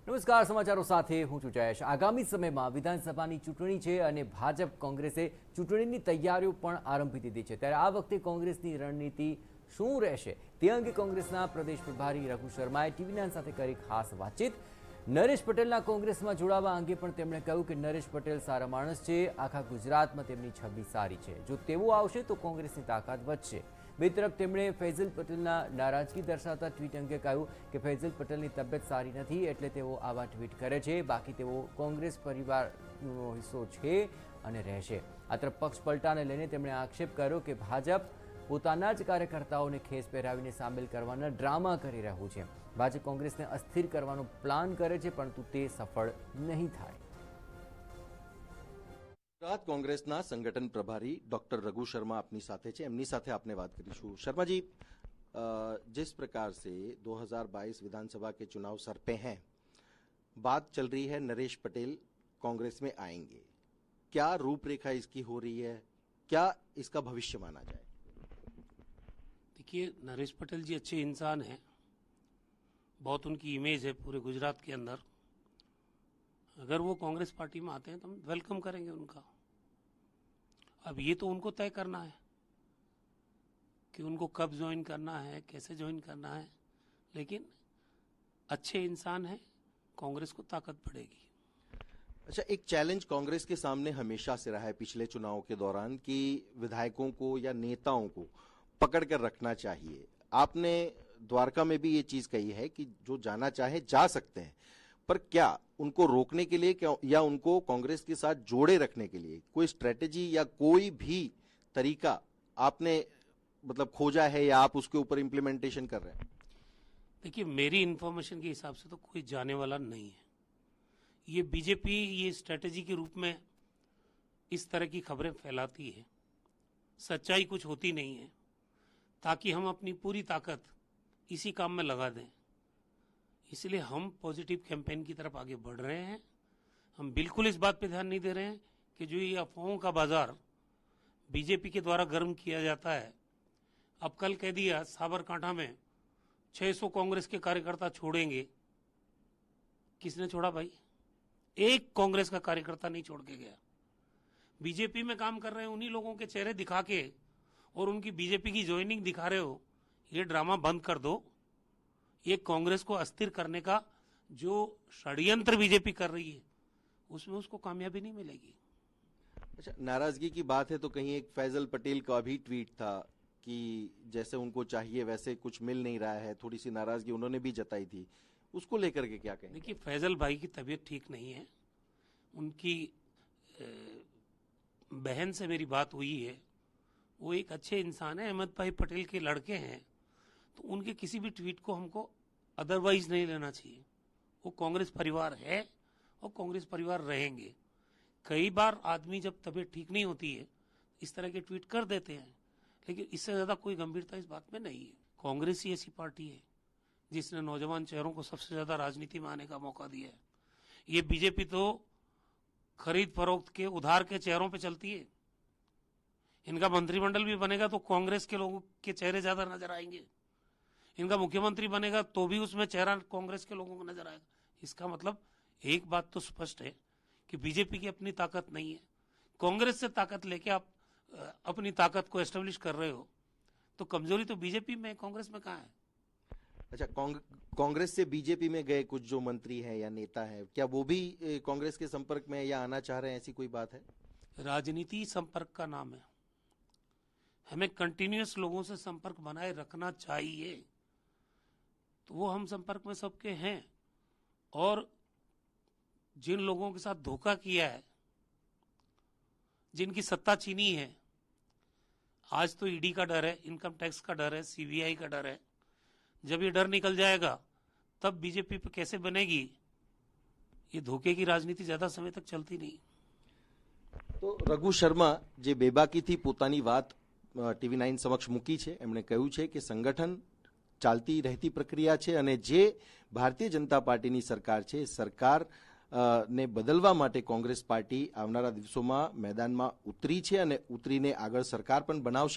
નમસ્કાર, સમાચારો સાથે હું છું જયેશ। આગામી સમયમાં વિધાનસભાની ચૂંટણી છે અને ભાજપ કોંગ્રેસે ચૂંટણીની તૈયારીઓ પણ આરંભી દીધી છે। ત્યારે આ વખતે કોંગ્રેસની રણનીતિ શું રહેશે તે અંગે કોંગ્રેસના પ્રદેશ પ્રભારી રઘુ શર્માએ ટીવી9 સાથે કરી ખાસ વાતચીત। નરેશ પટેલના કોંગ્રેસમાં જોડાવા અંગે પણ તેમણે કહ્યું કે નરેશ પટેલ સારા માણસ છે, આખા ગુજરાતમાં તેમની છબી સારી છે, જો તેઓ આવશે તો કોંગ્રેસની તાકાત વધશે। બે તરફ તેમણે ફૈઝલ પટેલના નારાજગી દર્શાવતા ટ્વીટ અંગે કહ્યું કે ફૈઝલ પટેલની તબિયત સારી નથી એટલે તેઓ આવા ટ્વીટ કરે છે, બાકી તેઓ કોંગ્રેસ પરિવારનો હિસ્સો છે અને રહેશે। આ તરફ પક્ષ પલટાને લઈને તેમણે આક્ષેપ કર્યો કે ભાજપ પોતાના જ કાર્યકર્તાઓને ખેસ પહેરાવીને સામેલ કરવાના ડ્રામા કરી રહ્યું છે। ભાજપ કોંગ્રેસને અસ્થિર કરવાનો પ્લાન કરે છે પરંતુ તે સફળ નહીં થાય। ગુજરાત કોંગ્રેસના સંગઠન પ્રભારી डॉक्टर रघु शर्मा अपनी साथे छे, एमनी साथे आपने बात करीशुं। शर्मा जी, जिस प्रकार से 2022 विधानसभा के चुनाव सर पे हैं, बात चल रही है नरेश पटेल कांग्रेस में आएंगे, क्या रूपरेखा इसकी हो रही है, क्या इसका भविष्य माना जाए? देखिए, नरेश पटेल जी अच्छे इंसान हैं, बहुत उनकी इमेज है पूरे गुजरात के अंदर। अगर वो कांग्रेस पार्टी में आते हैं तो हम वेलकम करेंगे उनका। अब ये तो उनको तय करना है कि उनको कब ज्वाइन करना है, कैसे ज्वाइन करना है, लेकिन अच्छे इंसान हैं, कांग्रेस को ताकत बढ़ेगी। अच्छा, एक चैलेंज कांग्रेस के सामने हमेशा से रहा है पिछले चुनाव के दौरान कि विधायकों को या नेताओं को पकड़ कर रखना चाहिए। आपने द्वारका में भी ये चीज कही है कि जो जाना चाहे जा सकते हैं, पर क्या उनको रोकने के लिए या उनको कांग्रेस के साथ जोड़े रखने के लिए कोई स्ट्रेटेजी या कोई भी तरीका आपने मतलब खोजा है या आप उसके ऊपर इंप्लीमेंटेशन कर रहे हैं? देखिए, मेरी इंफॉर्मेशन के हिसाब से तो कोई जाने वाला नहीं है। ये बीजेपी ये स्ट्रेटेजी के रूप में इस तरह की खबरें फैलाती है, सच्चाई कुछ होती नहीं है, ताकि हम अपनी पूरी ताकत इसी काम में लगा दें। इसलिए हम पॉजिटिव कैंपेन की तरफ आगे बढ़ रहे हैं। हम बिल्कुल इस बात पे ध्यान नहीं दे रहे हैं कि जो ये अफवाहों का बाजार बीजेपी के द्वारा गर्म किया जाता है। अब कल कह दिया साबरकांठा में 600 कांग्रेस के कार्यकर्ता छोड़ेंगे। किसने छोड़ा भाई? एक कांग्रेस का कार्यकर्ता नहीं छोड़ के गया। बीजेपी में काम कर रहे हैं उन्हीं लोगों के चेहरे दिखा के और उनकी बीजेपी की ज्वाइनिंग दिखा रहे हो। ये ड्रामा बंद कर दो। ये कांग्रेस को अस्थिर करने का जो षड्यंत्र बीजेपी कर रही है उसमें उसको कामयाबी नहीं मिलेगी। अच्छा, नाराजगी की बात है तो कहीं एक फैजल पटेल का भी ट्वीट था कि जैसे उनको चाहिए वैसे कुछ मिल नहीं रहा है, थोड़ी सी नाराजगी उन्होंने भी जताई थी, उसको लेकर के क्या कहें? देखिए, फैजल भाई की तबीयत ठीक नहीं है। उनकी बहन से मेरी बात हुई है, वो एक अच्छे इंसान है, अहमद भाई पटेल के लड़के हैं, तो उनके किसी भी ट्वीट को हमको अदरवाइज नहीं लेना चाहिए। वो कांग्रेस परिवार है और कांग्रेस परिवार रहेंगे। कई बार आदमी जब तबीयत ठीक नहीं होती है इस तरह के ट्वीट कर देते हैं, लेकिन इससे ज्यादा कोई गंभीरता इस बात में नहीं है। कांग्रेस ही ऐसी पार्टी है जिसने नौजवान चेहरों को सबसे ज्यादा राजनीति में आने का मौका दिया है। ये बीजेपी तो खरीद फरोख्त के उधार के चेहरों पे चलती है। इनका मंत्रिमंडल भी बनेगा तो कांग्रेस के लोगों के चेहरे ज्यादा नजर आएंगे। इनका मुख्यमंत्री बनेगा तो भी उसमें चेहरा कांग्रेस के लोगों को नजर आएगा। इसका मतलब एक बात तो स्पष्ट है कि बीजेपी की अपनी ताकत नहीं है। कांग्रेस से ताकत लेके आप अपनी ताकत को एस्टेब्लिश कर रहे हो, तो कमजोरी तो बीजेपी में, कांग्रेस में कहाँ है? अच्छा, कांग्रेस से बीजेपी में गए कुछ जो मंत्री हैं या नेता हैं, क्या वो भी कांग्रेस के संपर्क में या आना चाह रहे हैं, ऐसी कोई बात है? राजनीति संपर्क का नाम है। हमें कंटिन्यूअस लोगों से संपर्क बनाए रखना चाहिए, तो वो हम संपर्क में सबके हैं। और जिन लोगों के साथ धोखा किया है, जिनकी सत्ता छीनी है, आज तो ईडी का डर है, इनकम टैक्स का डर है, सीबीआई का डर है। जब ये डर निकल जाएगा तब बीजेपी पे कैसे बनेगी? ये धोखे की राजनीति ज्यादा समय तक चलती नहीं। तो रघु शर्मा जे बेबाकीથી પોતાની વાત ટીવી9 સમક્ષ મૂકી છે, એમણે કહ્યું છે કે સંગઠન ચાલતી રહેતી પ્રક્રિયા છે અને જે ભારતીય જનતા પાર્ટીની સરકાર છે, સરકાર ને બદલવા માટે કોંગ્રેસ પાર્ટી આવનારા દિવસોમાં મેદાનમાં ઉતરી છે અને ઉતરીને આગળ સરકાર પણ બનાવશે।